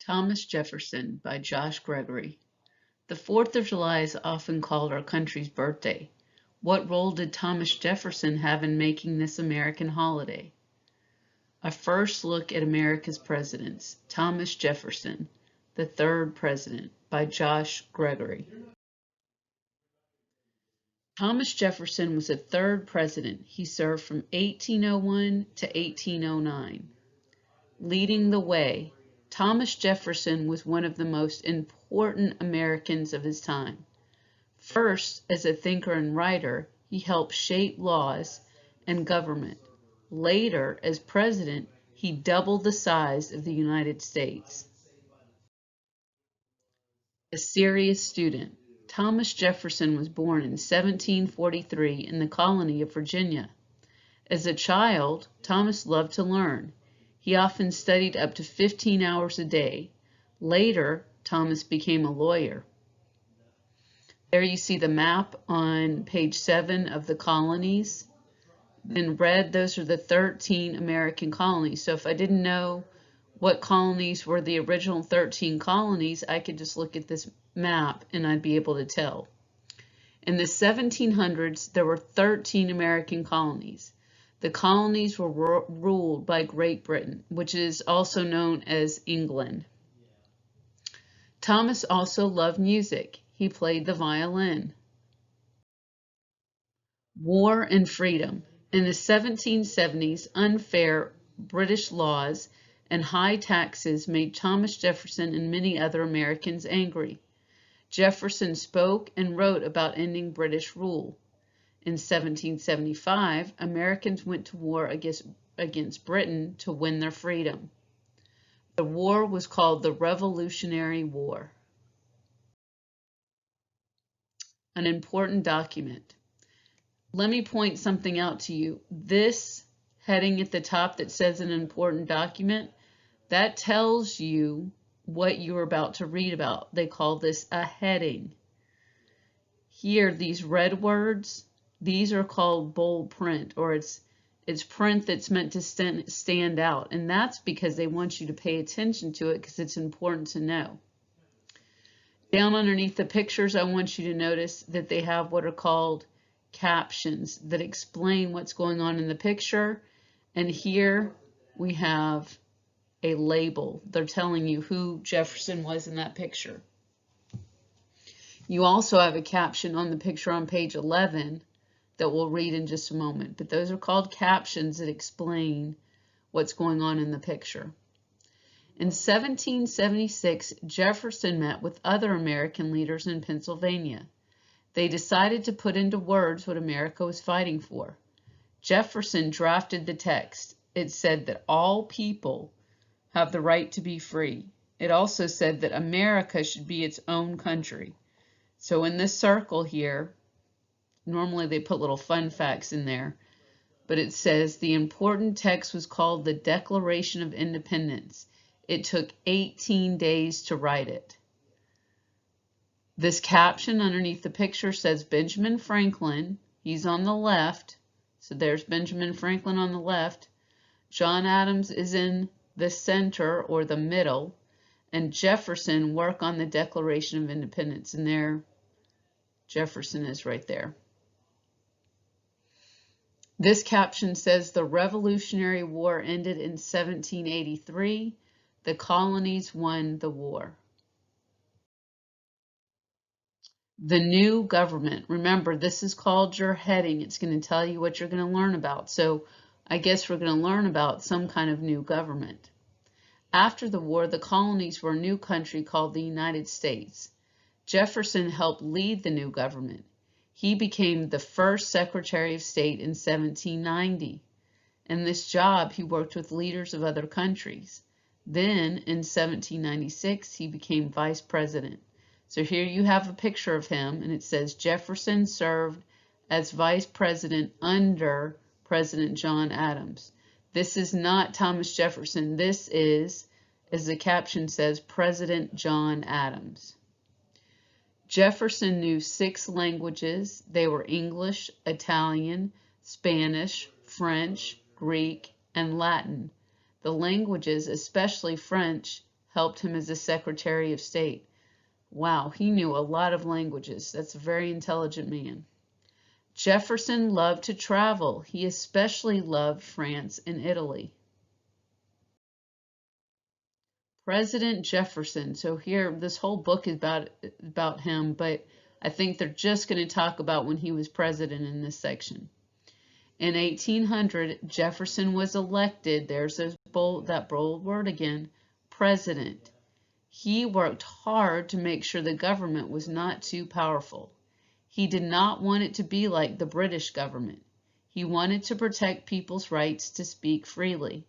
Thomas Jefferson by Josh Gregory. The 4th of July is often called our country's birthday. What role did Thomas Jefferson have in making this American holiday? A first look at America's presidents. Thomas Jefferson, the third president, by Josh Gregory. Thomas Jefferson was the third president. He served from 1801 to 1809. Leading the way, Thomas Jefferson was one of the most important Americans of his time. First, as a thinker and writer, he helped shape laws and government. Later, as president, he doubled the size of the United States. A serious student, Thomas Jefferson was born in 1743 in the colony of Virginia. As a child, Thomas loved to learn. He often studied up to 15 hours a day. Later, Thomas became a lawyer. There you see the map on page 7 of the colonies. In red, those are the 13 American colonies. So if I didn't know what colonies were the original 13 colonies, I could just look at this map and I'd be able to tell. In the 1700s, there were 13 American colonies. The colonies were ruled by Great Britain, which is also known as England. Thomas also loved music. He played the violin. War and freedom. In the 1770s, unfair British laws and high taxes made Thomas Jefferson and many other Americans angry. Jefferson spoke and wrote about ending British rule. In 1775, Americans went to war against Britain to win their freedom. The war was called the Revolutionary War. An important document. Let me point something out to you. This heading at the top that says an important document, that tells you what you're about to read about. They call this a heading. Here, these red words, these are called bold print, or it's print that's meant to stand out, and that's because they want you to pay attention to it because it's important to know. Down underneath the pictures, I want you to notice that they have what are called captions that explain what's going on in the picture, and here we have a label. They're telling you who Jefferson was in that picture. You also have a caption on the picture on page 11 that we'll read in just a moment, but those are called captions that explain what's going on in the picture. In 1776, Jefferson met with other American leaders in Pennsylvania. They decided to put into words what America was fighting for. Jefferson drafted the text. It said that all people have the right to be free. It also said that America should be its own country. So in this circle here, normally they put little fun facts in there, but it says the important text was called the Declaration of Independence. It took 18 days to write it. This caption underneath the picture says Benjamin Franklin. He's on the left, so there's Benjamin Franklin on the left. John Adams is in the center or the middle, and Jefferson work on the Declaration of Independence, and there Jefferson is right there. This caption says the Revolutionary War ended in 1783. The colonies won the war. The new government. Remember, this is called your heading. It's going to tell you what you're going to learn about. So I guess we're going to learn about some kind of new government. After the war, the colonies were a new country called the United States. Jefferson helped lead the new government. He became the first Secretary of State in 1790. In this job, he worked with leaders of other countries. Then, in 1796, he became Vice President. So here you have a picture of him, and it says Jefferson served as Vice President under President John Adams. This is not Thomas Jefferson. This is, as the caption says, President John Adams. Jefferson knew 6 languages. They were English, Italian, Spanish, French, Greek, and Latin. The languages, especially French, helped him as a Secretary of State. Wow, he knew a lot of languages. That's a very intelligent man. Jefferson loved to travel. He especially loved France and Italy. President Jefferson. So here, this whole book is about him, but I think they're just going to talk about when he was president in this section. In 1800, Jefferson was elected, there's that bold word again, president. He worked hard to make sure the government was not too powerful. He did not want it to be like the British government. He wanted to protect people's rights to speak freely.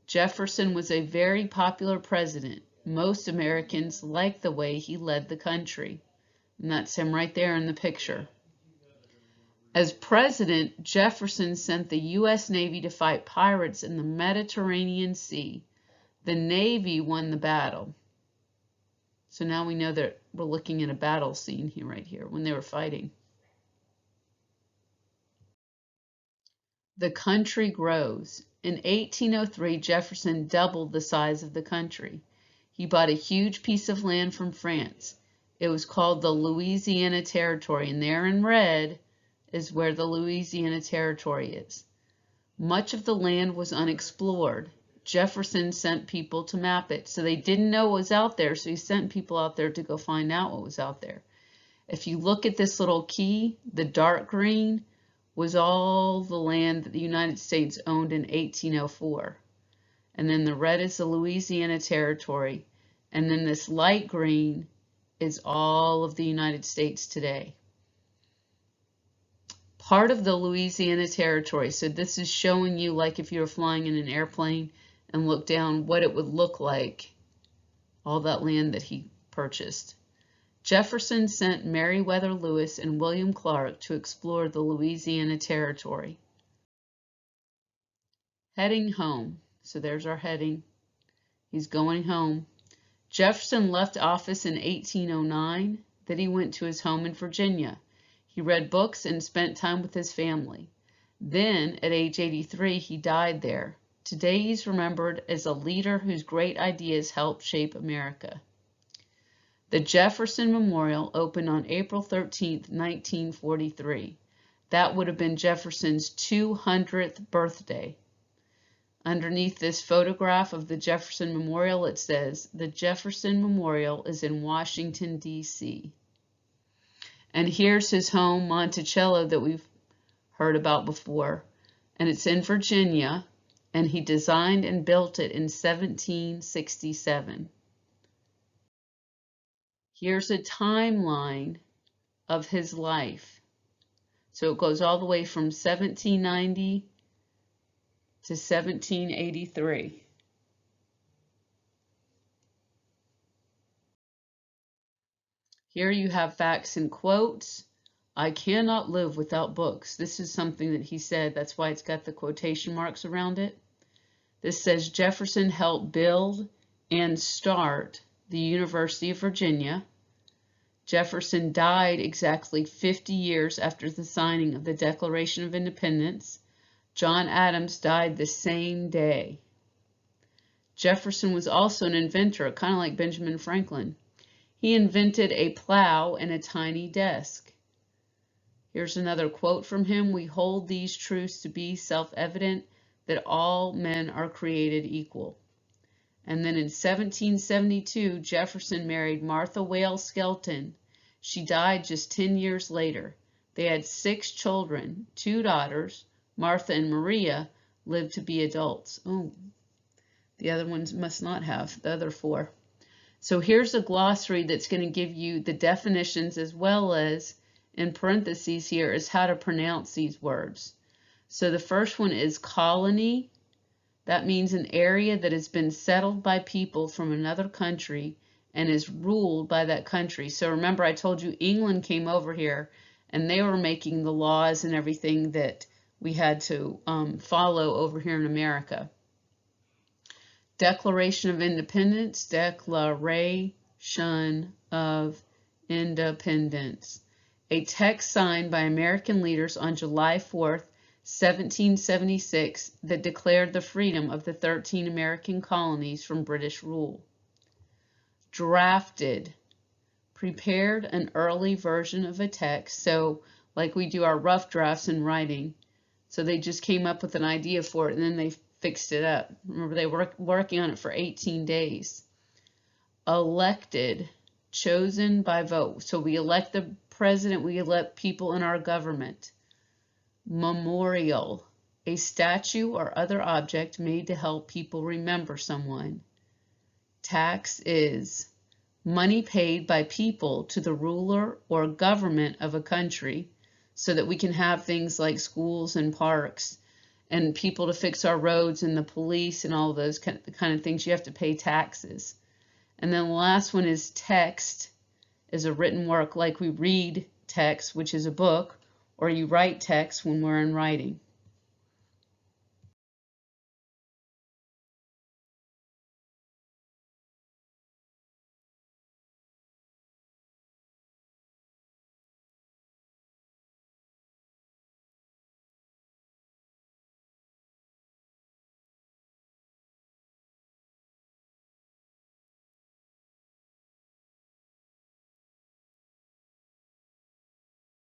Jefferson was a very popular president. Most Americans liked the way he led the country. And that's him right there in the picture. As president, Jefferson sent the U.S. Navy to fight pirates in the Mediterranean Sea. The Navy won the battle. So now we know that we're looking at a battle scene here, right here, when they were fighting. The country grows. In 1803, Jefferson doubled the size of the country. He bought a huge piece of land from France. It was called the Louisiana Territory, and there in red is where the Louisiana Territory is. Much of the land was unexplored. Jefferson sent people to map it, so they didn't know what was out there, so he sent people out there to go find out what was out there. If you look at this little key, the dark green was all the land that the United States owned in 1804. And then the red is the Louisiana Territory. And then this light green is all of the United States today. Part of the Louisiana Territory, so this is showing you like if you were flying in an airplane and look down what it would look like, all that land that he purchased. Jefferson sent Meriwether Lewis and William Clark to explore the Louisiana Territory. Heading home. So there's our heading. He's going home. Jefferson left office in 1809. Then he went to his home in Virginia. He read books and spent time with his family. Then, at age 83, he died there. Today he's remembered as a leader whose great ideas helped shape America. The Jefferson Memorial opened on April 13, 1943. That would have been Jefferson's 200th birthday. Underneath this photograph of the Jefferson Memorial, it says, "The Jefferson Memorial is in Washington, D.C." And here's his home, Monticello, that we've heard about before. And it's in Virginia, and he designed and built it in 1767. Here's a timeline of his life. So it goes all the way from 1790 to 1783. Here you have facts and quotes. I cannot live without books. This is something that he said. That's why it's got the quotation marks around it. This says Jefferson helped build and start the University of Virginia. Jefferson died exactly 50 years after the signing of the Declaration of Independence. John Adams died the same day. Jefferson was also an inventor, kind of like Benjamin Franklin. He invented a plow and a tiny desk. Here's another quote from him. We hold these truths to be self-evident, that all men are created equal. And then in 1772, Jefferson married Martha Wales Skelton. She died just 10 years later. They had 6 children, 2 daughters. Martha and Maria lived to be adults. Oh, the other ones must not have, the other 4. So here's a glossary that's going to give you the definitions, as well as in parentheses here is how to pronounce these words. So the first one is colony. That means an area that has been settled by people from another country and is ruled by that country. So remember, I told you England came over here and they were making the laws and everything that we had to follow over here in America. Declaration of Independence, Declaration of Independence. A text signed by American leaders on July 4th, 1776 that declared the freedom of the 13 American colonies from British rule. drafted, prepared an early version of a text. So like we do our rough drafts in writing. So they just came up with an idea for it and then they fixed it up. Remember, they were working on it for 18 days. Elected, chosen by vote. So we elect the president, we elect people in our government. Memorial, a statue or other object made to help people remember someone. Tax is money paid by people to the ruler or government of a country so that we can have things like schools and parks and people to fix our roads and the police and all those kind of things. You have to pay taxes. And then the last one is text, is a written work like we read text, which is a book, or you write text when we're in writing.